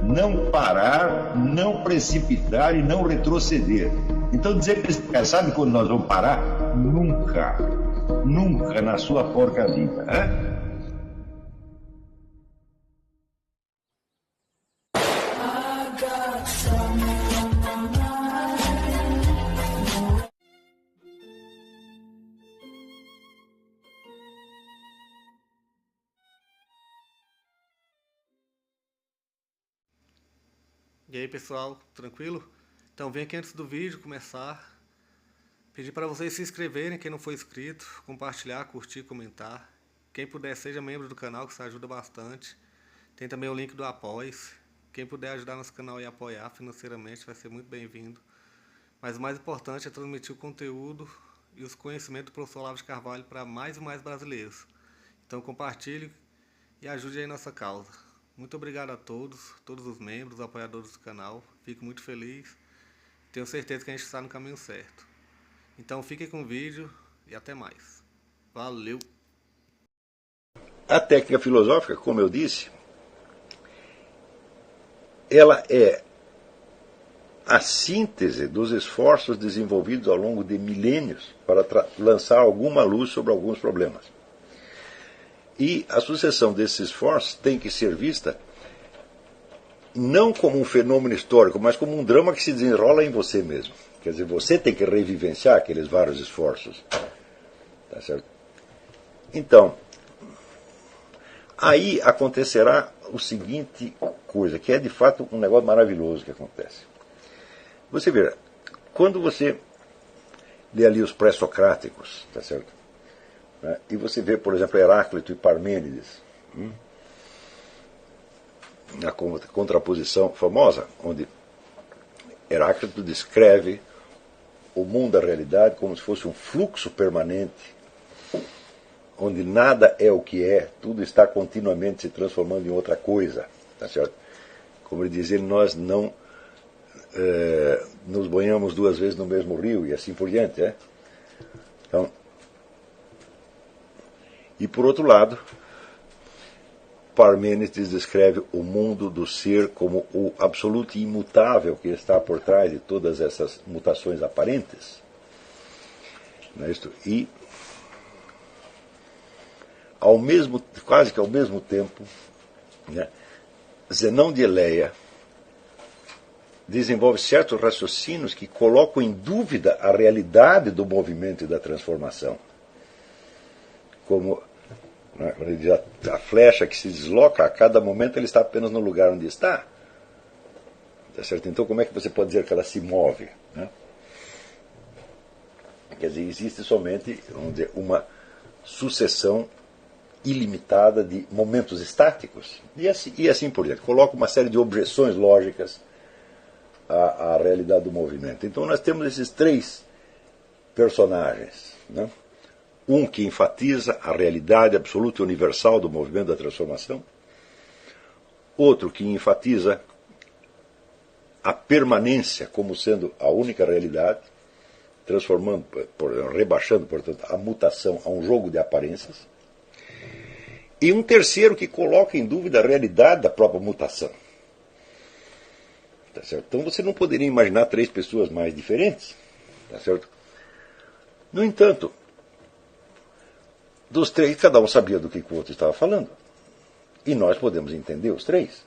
não parar, não precipitar e não retroceder. Então dizer para esse cara, sabe quando nós vamos parar? Nunca. Nunca na sua porca vida. Né? E aí pessoal, tranquilo? Então vem aqui antes do vídeo começar, pedir para vocês se inscreverem, quem não for inscrito, compartilhar, curtir, comentar. Quem puder seja membro do canal, que isso ajuda bastante. Tem também o link do Apoia-se. Quem puder ajudar nosso canal e apoiar financeiramente vai ser muito bem-vindo. Mas o mais importante é transmitir o conteúdo e os conhecimentos do professor Olavo de Carvalho para mais e mais brasileiros. Então compartilhe e ajude aí nossa causa. Muito obrigado a todos os membros, apoiadores do canal. Fico muito feliz. Tenho certeza que a gente está no caminho certo. Então fiquem com o vídeo e até mais. Valeu! A técnica filosófica, como eu disse, ela é a síntese dos esforços desenvolvidos ao longo de milênios para lançar alguma luz sobre alguns problemas. E a sucessão desses esforços tem que ser vista não como um fenômeno histórico, mas como um drama que se desenrola em você mesmo. Quer dizer, você tem que revivenciar aqueles vários esforços. Tá certo? Então, aí acontecerá o seguinte coisa, que é de fato um negócio maravilhoso que acontece. Você vê, quando você lê ali os pré-socráticos, tá certo? E você vê, por exemplo, Heráclito e Parmênides, na contraposição famosa, onde Heráclito descreve o mundo da realidade como se fosse um fluxo permanente, onde nada é o que é, tudo está continuamente se transformando em outra coisa. Tá certo? Como ele diz, nós não nos banhamos duas vezes no mesmo rio e assim por diante. Então, e por outro lado, Parmênides descreve o mundo do ser como o absoluto e imutável que está por trás de todas essas mutações aparentes. Não é isto? E quase que ao mesmo tempo, né, Zenão de Eleia desenvolve certos raciocínios que colocam em dúvida a realidade do movimento e da transformação. Como ele diz, a flecha que se desloca, a cada momento ele está apenas no lugar onde está. Tá certo? Então como é que você pode dizer que ela se move? Né? Quer dizer, existe somente, vamos dizer, uma sucessão ilimitada de momentos estáticos. E assim por diante. Coloca uma série de objeções lógicas à realidade do movimento. Então nós temos esses três personagens, né? Um que enfatiza a realidade absoluta e universal do movimento da transformação. Outro que enfatiza a permanência como sendo a única realidade, rebaixando, portanto, a mutação a um jogo de aparências. E um terceiro que coloca em dúvida a realidade da própria mutação. Tá certo? Então você não poderia imaginar três pessoas mais diferentes. Tá certo? No entanto, dos três, cada um sabia do que o outro estava falando. E nós podemos entender os três.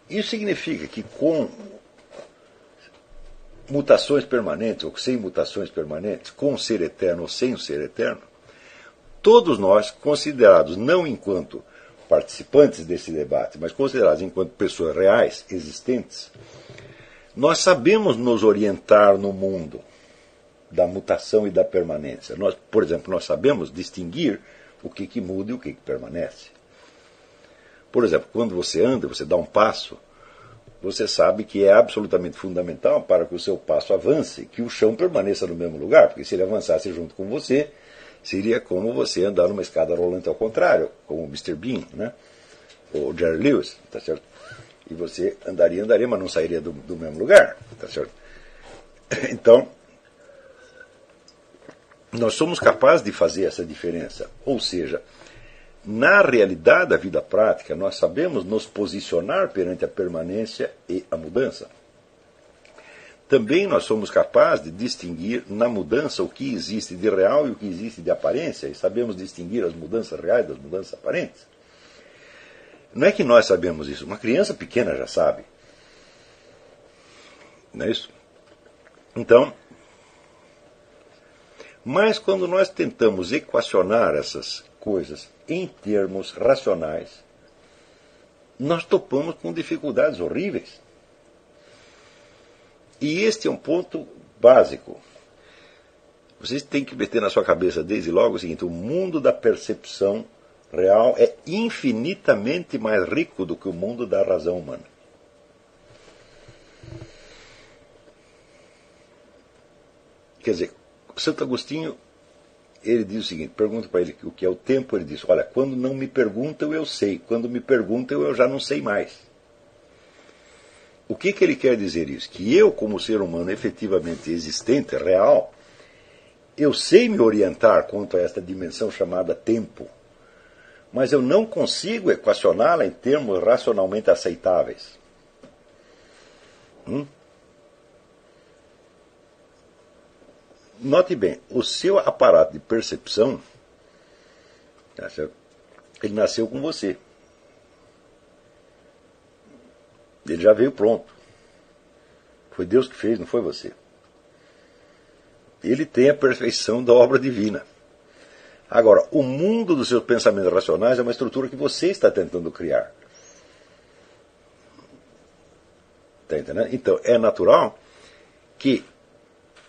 Isso significa que com mutações permanentes ou sem mutações permanentes, com o ser eterno ou sem o ser eterno, todos nós, considerados não enquanto participantes desse debate, mas considerados enquanto pessoas reais, existentes, nós sabemos nos orientar no mundo da mutação e da permanência. Por exemplo, nós sabemos distinguir o que muda e o que permanece. Por exemplo, quando você anda, você dá um passo, você sabe que é absolutamente fundamental para que o seu passo avance, que o chão permaneça no mesmo lugar, porque se ele avançasse junto com você, seria como você andar numa escada rolante ao contrário, como o Mr. Bean, né? Ou Jerry Lewis, tá certo? E você andaria, mas não sairia do mesmo lugar, tá certo? Então, nós somos capazes de fazer essa diferença. Ou seja, na realidade da vida prática, nós sabemos nos posicionar perante a permanência e a mudança. Também nós somos capazes de distinguir na mudança o que existe de real e o que existe de aparência, e sabemos distinguir as mudanças reais das mudanças aparentes. Não é que nós sabemos isso, uma criança pequena já sabe. Não é isso? Então, mas quando nós tentamos equacionar essas coisas em termos racionais, nós topamos com dificuldades horríveis. E este é um ponto básico. Vocês têm que meter na sua cabeça desde logo o seguinte: o mundo da percepção real é infinitamente mais rico do que o mundo da razão humana. Quer dizer, Santo Agostinho, ele diz o seguinte, pergunta para ele o que é o tempo, ele diz, olha, quando não me perguntam eu sei, quando me perguntam eu já não sei mais. O que ele quer dizer isso? Que eu, como ser humano efetivamente existente, real, eu sei me orientar quanto a esta dimensão chamada tempo, mas eu não consigo equacioná-la em termos racionalmente aceitáveis. Note bem, o seu aparato de percepção, ele nasceu com você. Ele já veio pronto. Foi Deus que fez, não foi você. Ele tem a perfeição da obra divina. Agora, o mundo dos seus pensamentos racionais é uma estrutura que você está tentando criar. Está entendendo? Então, é natural que,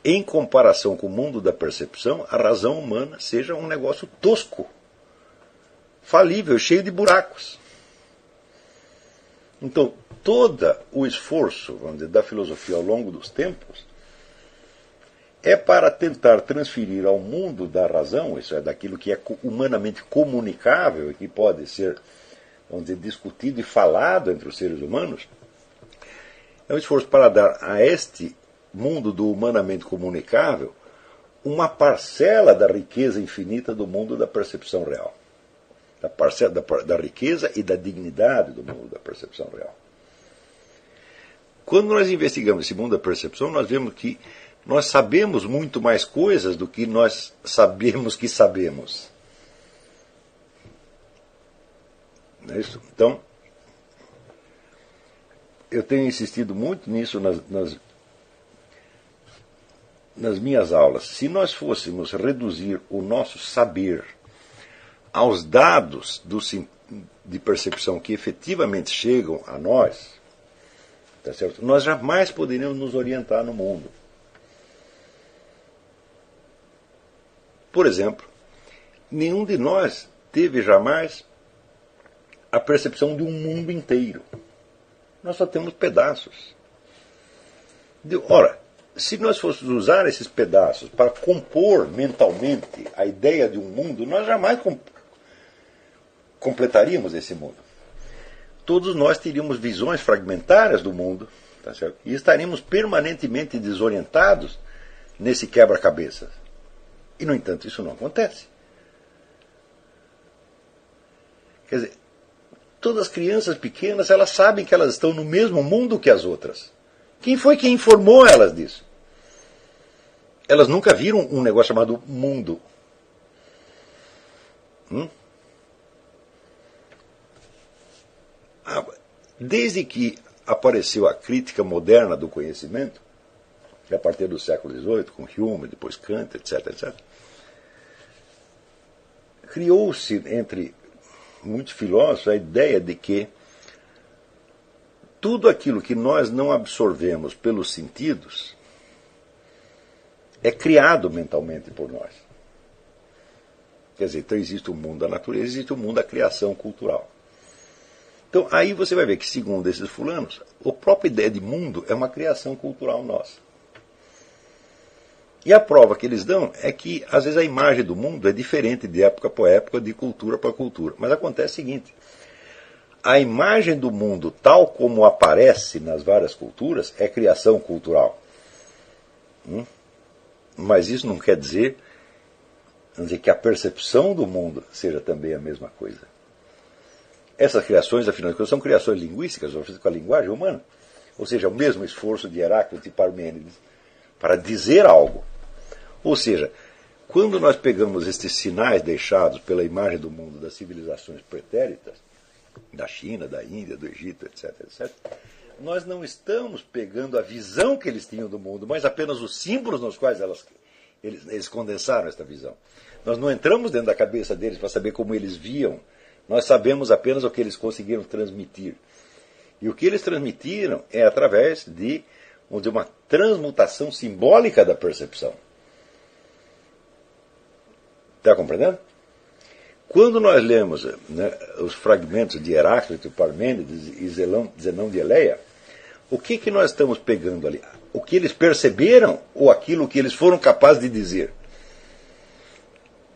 em comparação com o mundo da percepção, a razão humana seja um negócio tosco, falível, cheio de buracos. Então, todo o esforço, vamos dizer, da filosofia ao longo dos tempos é para tentar transferir ao mundo da razão, isso é, daquilo que é humanamente comunicável e que pode ser, vamos dizer, discutido e falado entre os seres humanos, é um esforço para dar a este mundo do humanamente comunicável uma parcela da riqueza infinita do mundo da percepção real. Da parcela da riqueza e da dignidade do mundo da percepção real. Quando nós investigamos esse mundo da percepção, nós vemos que nós sabemos muito mais coisas do que nós sabemos que sabemos. Não é isso? Então, eu tenho insistido muito nisso nas minhas aulas. Se nós fôssemos reduzir o nosso saber aos dados de percepção que efetivamente chegam a nós, tá certo? Nós jamais poderíamos nos orientar no mundo. Por exemplo, nenhum de nós teve jamais a percepção de um mundo inteiro. Nós só temos pedaços. Ora, se nós fôssemos usar esses pedaços para compor mentalmente a ideia de um mundo, nós jamais completaríamos esse mundo. Todos nós teríamos visões fragmentárias do mundo, tá certo? E estaríamos permanentemente desorientados nesse quebra-cabeças. E, no entanto, isso não acontece. Quer dizer, todas as crianças pequenas, elas sabem que elas estão no mesmo mundo que as outras. Quem foi que informou elas disso? Elas nunca viram um negócio chamado mundo. Desde que apareceu a crítica moderna do conhecimento, a partir do século XVIII, com Hume, depois Kant, etc., criou-se entre muitos filósofos a ideia de que tudo aquilo que nós não absorvemos pelos sentidos é criado mentalmente por nós. Quer dizer, então existe o mundo da natureza, existe o mundo da criação cultural. Então aí você vai ver que, segundo esses fulanos, a própria ideia de mundo é uma criação cultural nossa. E a prova que eles dão é que, às vezes, a imagem do mundo é diferente de época para época, de cultura para cultura. Mas acontece o seguinte: a imagem do mundo, tal como aparece nas várias culturas, é criação cultural. Mas isso não quer dizer vamos dizer, que a percepção do mundo seja também a mesma coisa. Essas criações, afinal de contas, são criações linguísticas, com a linguagem humana. Ou seja, o mesmo esforço de Heráclito e Parmênides para dizer algo. Ou seja, quando nós pegamos estes sinais deixados pela imagem do mundo das civilizações pretéritas, da China, da Índia, do Egito, etc., etc., nós não estamos pegando a visão que eles tinham do mundo, mas apenas os símbolos nos quais eles condensaram esta visão. Nós não entramos dentro da cabeça deles para saber como eles viam. Nós sabemos apenas o que eles conseguiram transmitir. E o que eles transmitiram é através de uma transmutação simbólica da percepção. Está compreendendo? Quando nós lemos, né, os fragmentos de Heráclito, Parmênides e Zenão de Eleia, o que nós estamos pegando ali? O que eles perceberam ou aquilo que eles foram capazes de dizer?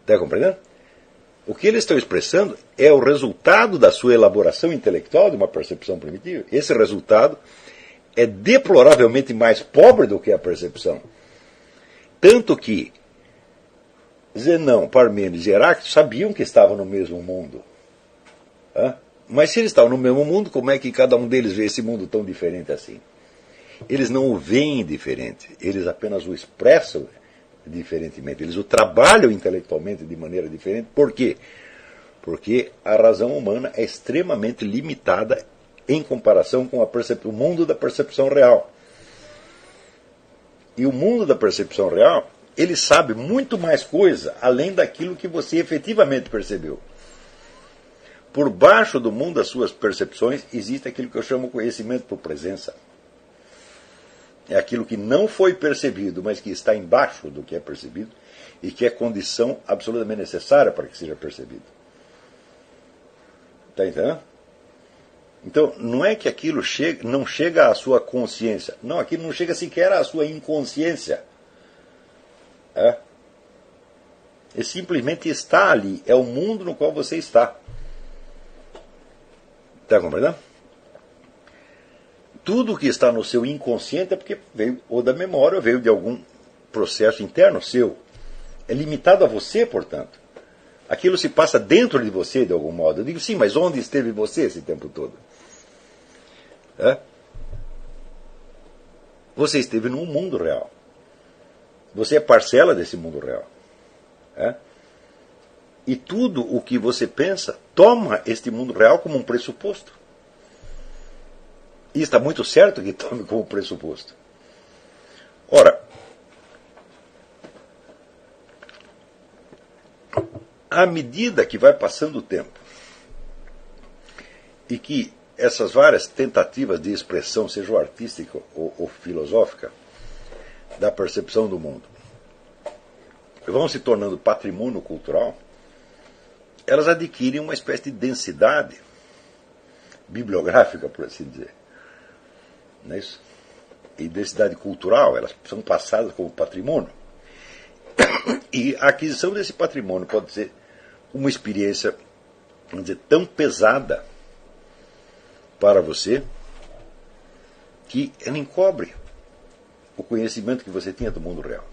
Está compreendendo? O que eles estão expressando é o resultado da sua elaboração intelectual de uma percepção primitiva. Esse resultado é deploravelmente mais pobre do que a percepção. Tanto que Zenão, Parmênides e Heráclito sabiam que estavam no mesmo mundo. Mas se eles estavam no mesmo mundo, como é que cada um deles vê esse mundo tão diferente assim? Eles não o veem diferente, eles apenas o expressam diferentemente, eles o trabalham intelectualmente de maneira diferente. Por quê? Porque a razão humana é extremamente limitada em comparação com o mundo da percepção real. E o mundo da percepção real, ele sabe muito mais coisa além daquilo que você efetivamente percebeu. Por baixo do mundo das suas percepções existe aquilo que eu chamo de conhecimento por presença. É aquilo que não foi percebido, mas que está embaixo do que é percebido e que é condição absolutamente necessária para que seja percebido. Está entendendo? Então, não é que aquilo não chega à sua consciência. Não, aquilo não chega sequer à sua inconsciência. Ele simplesmente está ali. É o mundo no qual você está. Está compreendendo? Tudo que está no seu inconsciente é porque veio ou da memória ou veio de algum processo interno seu. É limitado a você, portanto. Aquilo se passa dentro de você, de algum modo. Eu digo, sim, mas onde esteve você esse tempo todo? Você esteve num mundo real. Você é parcela desse mundo real. E tudo o que você pensa toma este mundo real como um pressuposto. E está muito certo que tome como pressuposto. Ora, à medida que vai passando o tempo e que essas várias tentativas de expressão, seja artística ou filosófica, da percepção do mundo, vão se tornando patrimônio cultural, elas adquirem uma espécie de densidade bibliográfica, por assim dizer. Não é isso? E densidade cultural, elas são passadas como patrimônio. E a aquisição desse patrimônio pode ser uma experiência, vamos dizer, tão pesada para você que ela encobre o conhecimento que você tinha do mundo real.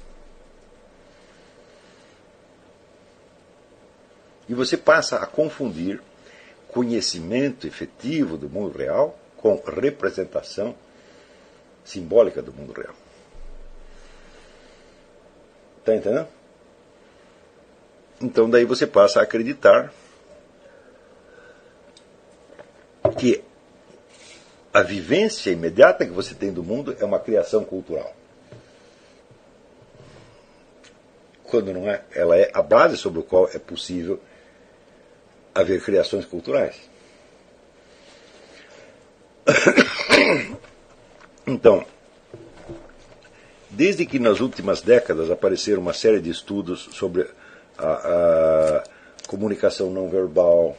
E você passa a confundir conhecimento efetivo do mundo real com representação simbólica do mundo real. Está entendendo? Então daí você passa a acreditar que a vivência imediata que você tem do mundo é uma criação cultural. Quando não é, ela é a base sobre a qual é possível haver criações culturais. Então, desde que nas últimas décadas apareceram uma série de estudos sobre a comunicação não verbal,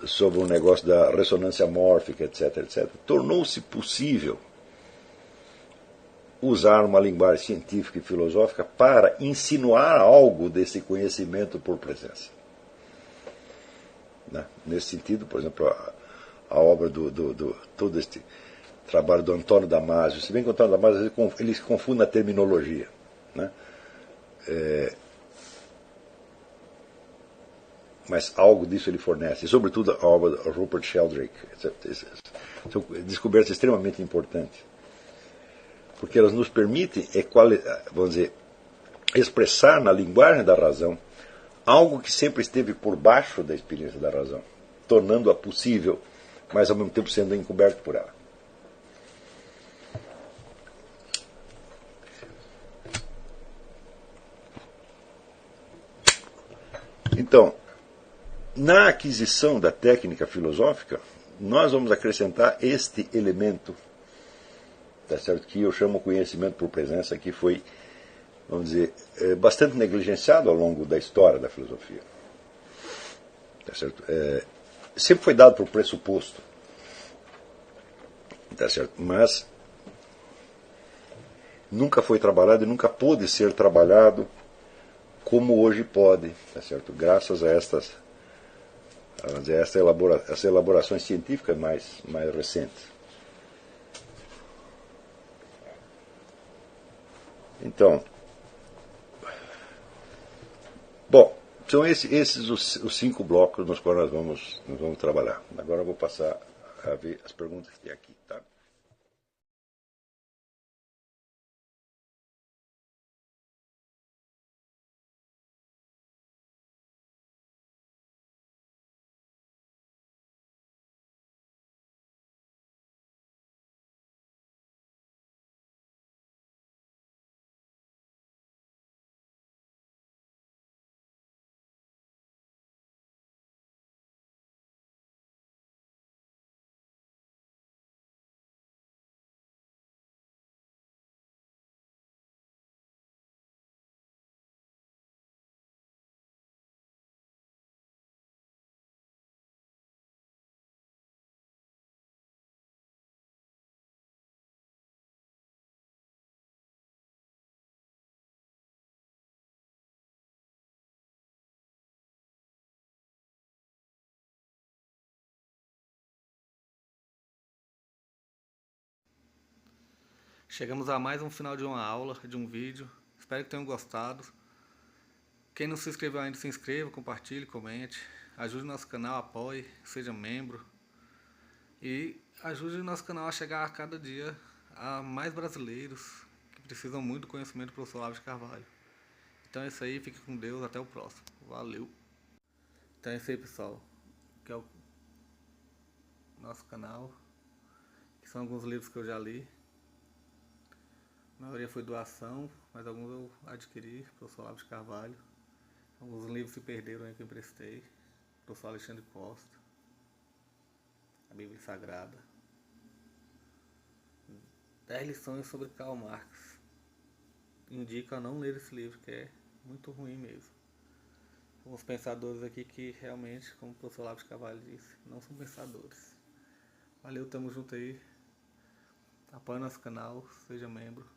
sobre o negócio da ressonância mórfica, etc., etc., tornou-se possível usar uma linguagem científica e filosófica para insinuar algo desse conhecimento por presença. Nesse sentido, por exemplo, a obra todo este trabalho do Antônio Damasio, se bem que o Antônio Damasio, às vezes, ele se confunde na terminologia. mas algo disso ele fornece, e sobretudo a obra de Rupert Sheldrake. São descobertas extremamente importantes, porque elas nos permitem, vamos dizer, expressar na linguagem da razão algo que sempre esteve por baixo da experiência da razão, tornando-a possível, mas ao mesmo tempo sendo encoberto por ela. Então, na aquisição da técnica filosófica, nós vamos acrescentar este elemento, tá certo? Que eu chamo conhecimento por presença, que foi, vamos dizer, bastante negligenciado ao longo da história da filosofia. Tá certo? Sempre foi dado por pressuposto, tá certo? Mas nunca foi trabalhado e nunca pôde ser trabalhado como hoje pode, tá certo? Graças a essas elaborações científicas mais recentes. Então, bom, são esses os 5 blocos nos quais nós vamos trabalhar. Agora eu vou passar a ver as perguntas que tem aqui, tá? Chegamos a mais um final de uma aula, de um vídeo. Espero que tenham gostado. Quem não se inscreveu ainda, se inscreva, compartilhe, comente. Ajude o nosso canal, apoie, seja membro. E ajude o nosso canal a chegar a cada dia a mais brasileiros que precisam muito do conhecimento do professor Olavo de Carvalho. Então é isso aí, fique com Deus, até o próximo. Valeu! Então é isso aí, pessoal, que é o nosso canal, que são alguns livros que eu já li. A maioria foi doação, mas alguns eu adquiri, professor Olavo de Carvalho. Alguns livros se perderam aí que eu emprestei, professor Alexandre Costa, a Bíblia Sagrada. 10 lições sobre Karl Marx. Indico a não ler esse livro, que é muito ruim mesmo. Alguns pensadores aqui que realmente, como o professor Olavo de Carvalho disse, não são pensadores. Valeu, tamo junto aí. Apoie nosso canal, seja membro.